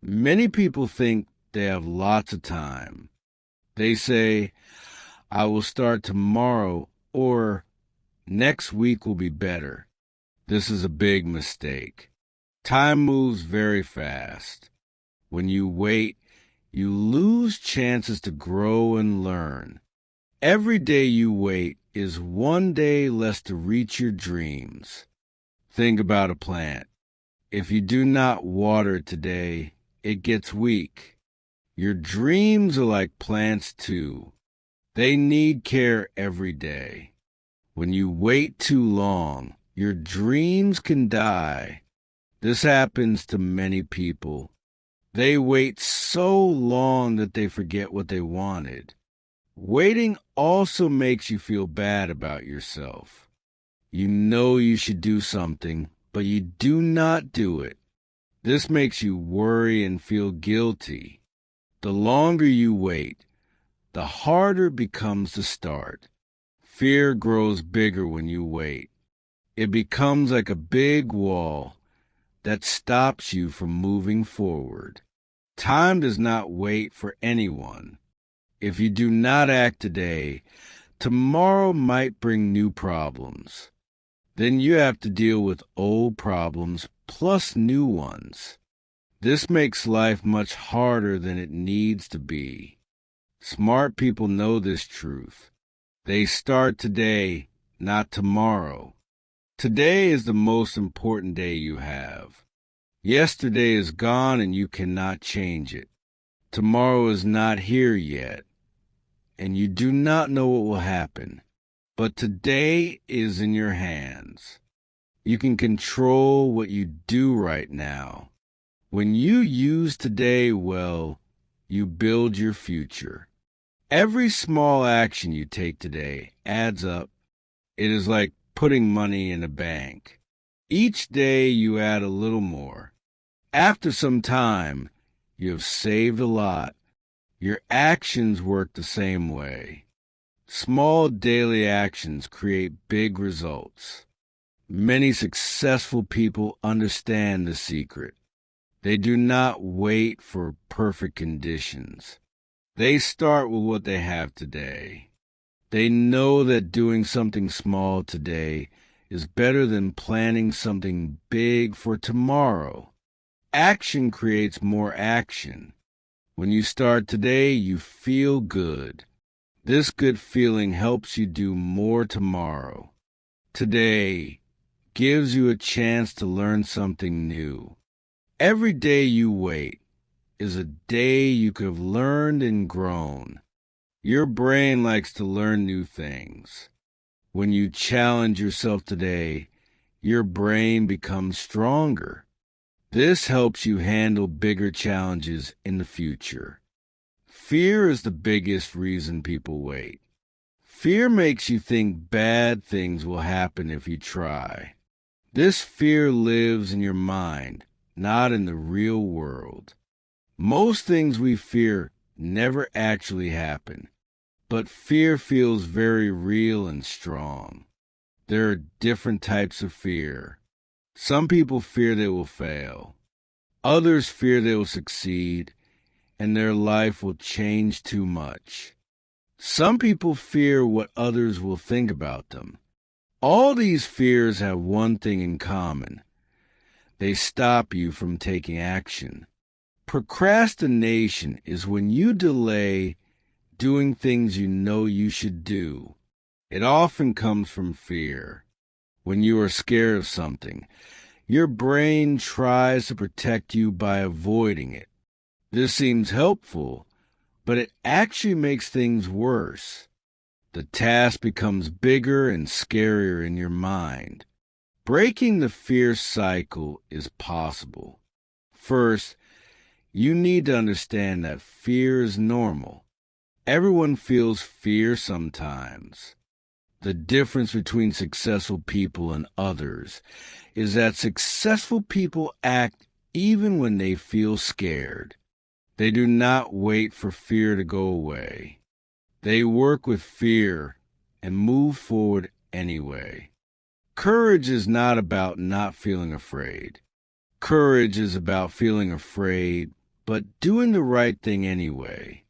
Many people think they have lots of time. They say, I will start tomorrow, or next week will be better. This is a big mistake. Time moves very fast. When you wait, you lose chances to grow and learn. Every day you wait is one day less to reach your dreams. Think about a plant. If you do not water it today, it gets weak. Your dreams are like plants too. They need care every day. When you wait too long, your dreams can die. This happens to many people. They wait so long that they forget what they wanted. Waiting also makes you feel bad about yourself. You know you should do something, but you do not do it. This makes you worry and feel guilty. The longer you wait, the harder it becomes to start. Fear grows bigger when you wait. It becomes like a big wall that stops you from moving forward. Time does not wait for anyone. If you do not act today, tomorrow might bring new problems. Then you have to deal with old problems plus new ones. This makes life much harder than it needs to be. Smart people know this truth. They start today, not tomorrow. Today is the most important day you have. Yesterday is gone and you cannot change it. Tomorrow is not here yet, and you do not know what will happen. But today is in your hands. You can control what you do right now. When you use today well, you build your future. Every small action you take today adds up. It is like putting money in a bank. Each day you add a little more. After some time, you have saved a lot. Your actions work the same way. Small daily actions create big results. Many successful people understand the secret. They do not wait for perfect conditions. They start with what they have today. They know that doing something small today is better than planning something big for tomorrow. Action creates more action. When you start today, you feel good. This good feeling helps you do more tomorrow. Today gives you a chance to learn something new. Every day you wait is a day you could have learned and grown. Your brain likes to learn new things. When you challenge yourself today, your brain becomes stronger. This helps you handle bigger challenges in the future. Fear is the biggest reason people wait. Fear makes you think bad things will happen if you try. This fear lives in your mind, not in the real world. Most things we fear never actually happen, but fear feels very real and strong. There are different types of fear. Some people fear they will fail. Others fear they will succeed and their life will change too much. Some people fear what others will think about them. All these fears have one thing in common. They stop you from taking action. Procrastination is when you delay doing things you know you should do. It often comes from fear. When you are scared of something, your brain tries to protect you by avoiding it. This seems helpful, but it actually makes things worse. The task becomes bigger and scarier in your mind. Breaking the fear cycle is possible. First, you need to understand that fear is normal. Everyone feels fear sometimes. The difference between successful people and others is that successful people act even when they feel scared. They do not wait for fear to go away. They work with fear and move forward anyway. Courage is not about not feeling afraid. Courage is about feeling afraid, but doing the right thing anyway.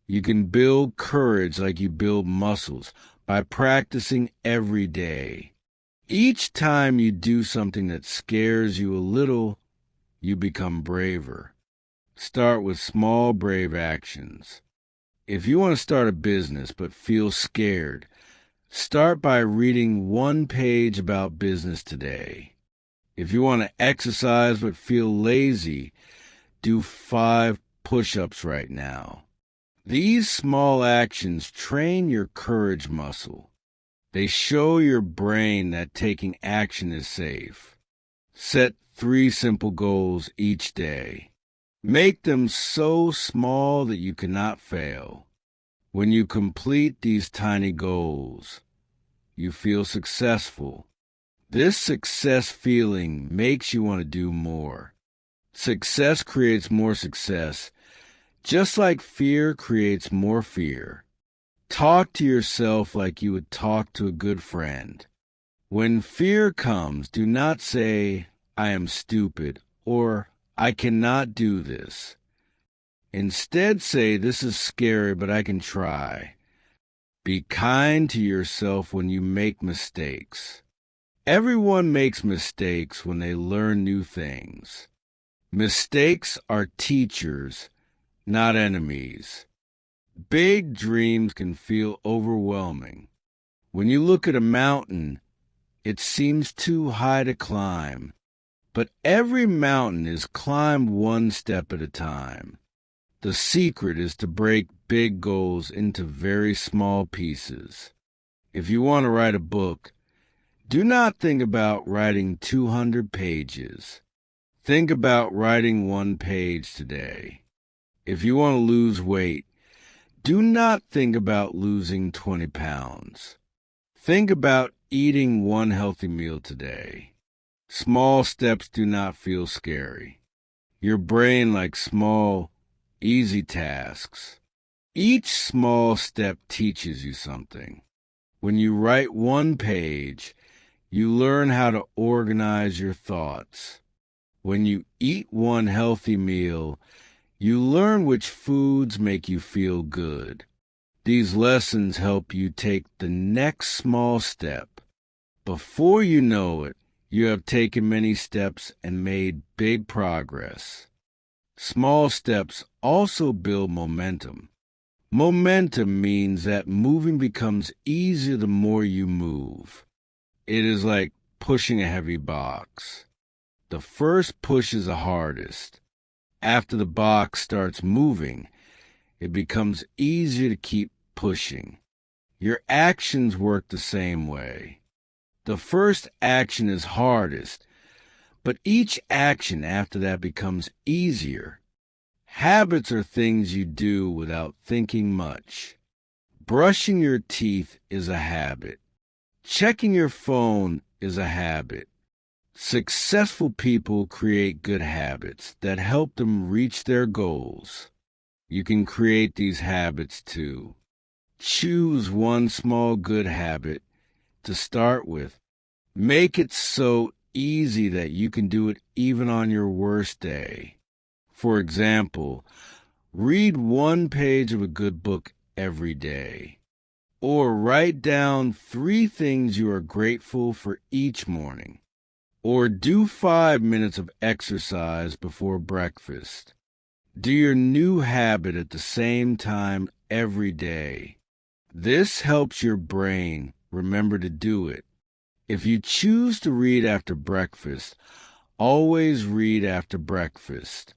You can build courage like you build muscles by practicing every day. Each time you do something that scares you a little, you become braver. Start with small, brave actions. If you want to start a business but feel scared, start by reading one page about business today. If you want to exercise but feel lazy, do 5 push-ups right now. These small actions train your courage muscle. They show your brain that taking action is safe. Set 3 simple goals each day. Make them so small that you cannot fail. When you complete these tiny goals, you feel successful. This success feeling makes you want to do more. Success creates more success, just like fear creates more fear. Talk to yourself like you would talk to a good friend. When fear comes, do not say, "I am stupid," or "I cannot do this." Instead, say, "This is scary, but I can try." Be kind to yourself when you make mistakes. Everyone makes mistakes when they learn new things. Mistakes are teachers, not enemies. Big dreams can feel overwhelming. When you look at a mountain, it seems too high to climb. But every mountain is climbed one step at a time. The secret is to break big goals into very small pieces. If you want to write a book, do not think about writing 200 pages. Think about writing 1 page today. If you want to lose weight, do not think about losing 20 pounds. Think about eating 1 healthy meal today. Small steps do not feel scary. Your brain likes small, easy tasks. Each small step teaches you something. When you write 1 page, you learn how to organize your thoughts. When you eat 1 healthy meal, you learn which foods make you feel good. These lessons help you take the next small step. Before you know it, you have taken many steps and made big progress. Small steps also build momentum. Momentum means that moving becomes easier the more you move. It is like pushing a heavy box. The first push is the hardest. After the box starts moving, it becomes easier to keep pushing. Your actions work the same way. The first action is hardest, but each action after that becomes easier. Habits are things you do without thinking much. Brushing your teeth is a habit. Checking your phone is a habit. Successful people create good habits that help them reach their goals. You can create these habits too. Choose 1 small good habit to start with. Make it so easy that you can do it even on your worst day. For example, read 1 page of a good book every day. Or write down 3 things you are grateful for each morning. Or do 5 minutes of exercise before breakfast. Do your new habit at the same time every day. This helps your brain remember to do it. If you choose to read after breakfast, always read after breakfast.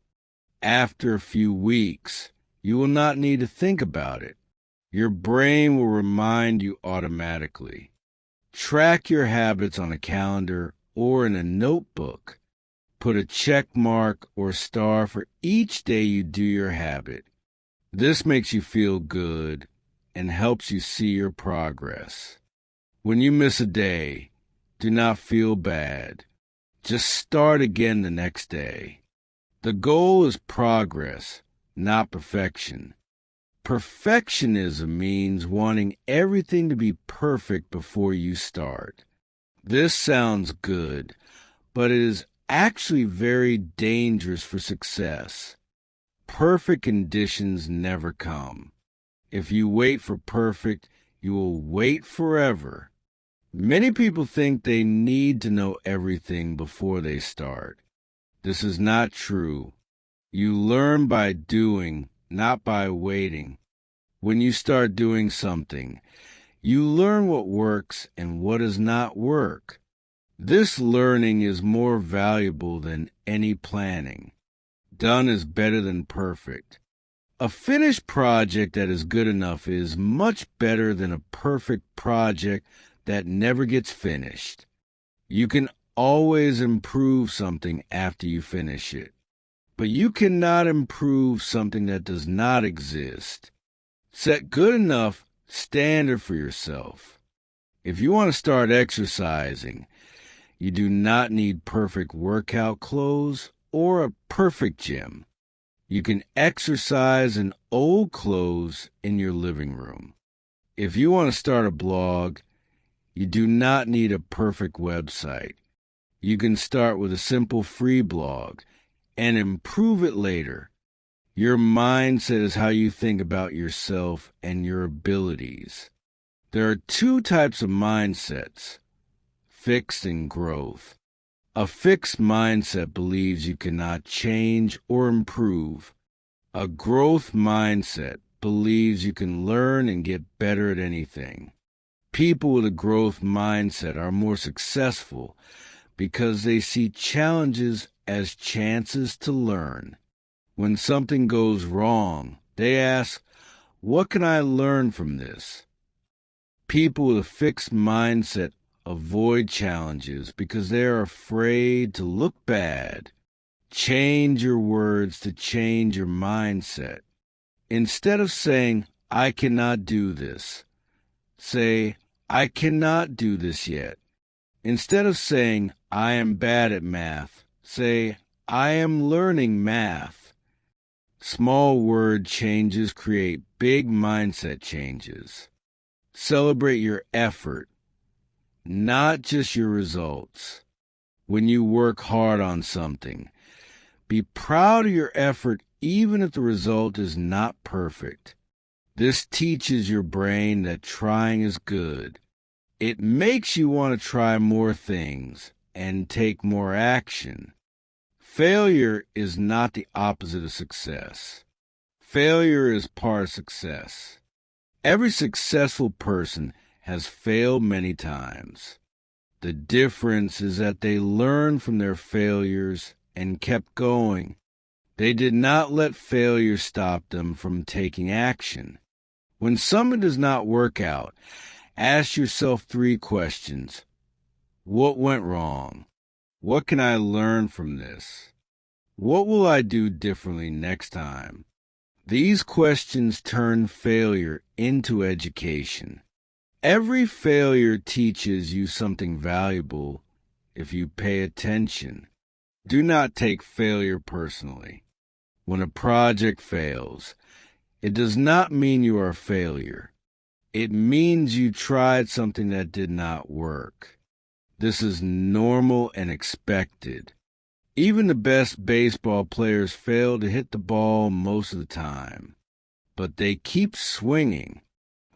After a few weeks, you will not need to think about it. Your brain will remind you automatically. Track your habits on a calendar or in a notebook. Put a check mark or star for each day you do your habit. This makes you feel good and helps you see your progress. When you miss a day, do not feel bad. Just start again the next day. The goal is progress, not perfection. Perfectionism means wanting everything to be perfect before you start. This sounds good, but it is actually very dangerous for success. Perfect conditions never come. If you wait for perfect, you will wait forever. Many people think they need to know everything before they start. This is not true. You learn by doing, not by waiting. When you start doing something, you learn what works and what does not work. This learning is more valuable than any planning. Done is better than perfect. A finished project that is good enough is much better than a perfect project that never gets finished. You can always improve something after you finish it, but you cannot improve something that does not exist. Set good enough standard for yourself. If you want to start exercising, you do not need perfect workout clothes or a perfect gym. You can exercise in old clothes in your living room. If you want to start a blog, you do not need a perfect website. You can start with a simple free blog and improve it later. Your mindset is how you think about yourself and your abilities. There are two types of mindsets, fixed and growth. A fixed mindset believes you cannot change or improve. A growth mindset believes you can learn and get better at anything. People with a growth mindset are more successful because they see challenges as chances to learn. When something goes wrong, they ask, "What can I learn from this?" People with a fixed mindset avoid challenges because they are afraid to look bad. Change your words to change your mindset. Instead of saying, "I cannot do this," say, "I cannot do this yet." Instead of saying, "I am bad at math," say, "I am learning math." Small word changes create big mindset changes. Celebrate your effort, not just your results. When you work hard on something, be proud of your effort even if the result is not perfect. This teaches your brain that trying is good. It makes you want to try more things and take more action. Failure is not the opposite of success. Failure is part of success. Every successful person has failed many times. The difference is that they learned from their failures and kept going. They did not let failure stop them from taking action. When something does not work out, ask yourself 3 questions. What went wrong? What can I learn from this? What will I do differently next time? These questions turn failure into education. Every failure teaches you something valuable if you pay attention. Do not take failure personally. When a project fails, it does not mean you are a failure. It means you tried something that did not work. This is normal and expected. Even the best baseball players fail to hit the ball most of the time, but they keep swinging.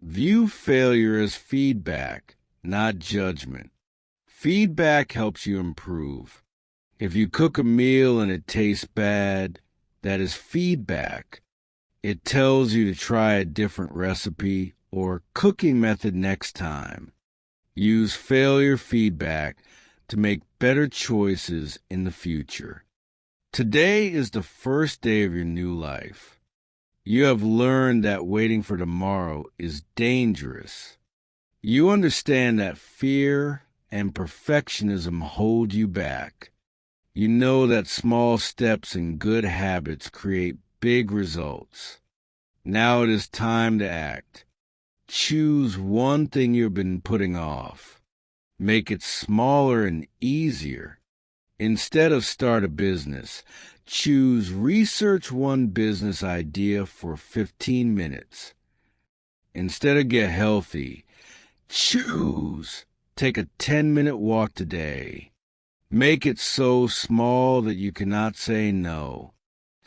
View failure as feedback, not judgment. Feedback helps you improve. If you cook a meal and it tastes bad, that is feedback. It tells you to try a different recipe or cooking method next time. Use failure feedback to make better choices in the future. Today is the first day of your new life. You have learned that waiting for tomorrow is dangerous. You understand that fear and perfectionism hold you back. You know that small steps and good habits create big results. Now it is time to act. Choose one thing you've been putting off. Make it smaller and easier. Instead of start a business, choose research one business idea for 15 minutes. Instead of get healthy, choose take a 10-minute walk today. Make it so small that you cannot say no.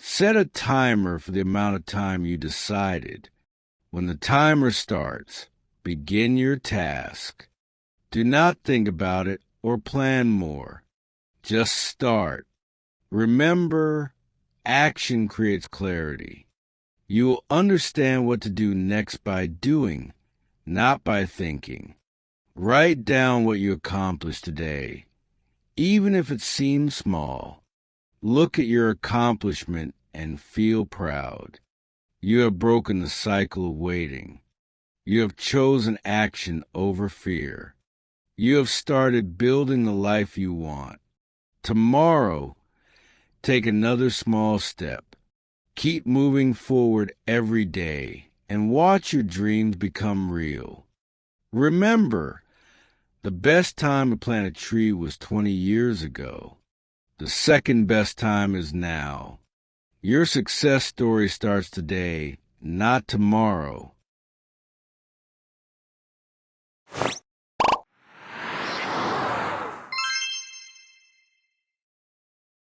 Set a timer for the amount of time you decided. When the timer starts, begin your task. Do not think about it or plan more. Just start. Remember, action creates clarity. You will understand what to do next by doing, not by thinking. Write down what you accomplished today, even if it seems small. Look at your accomplishment and feel proud. You have broken the cycle of waiting. You have chosen action over fear. You have started building the life you want. Tomorrow, take another small step. Keep moving forward every day and watch your dreams become real. Remember, the best time to plant a tree was 20 years ago. The second best time is now. Your success story starts today, not tomorrow.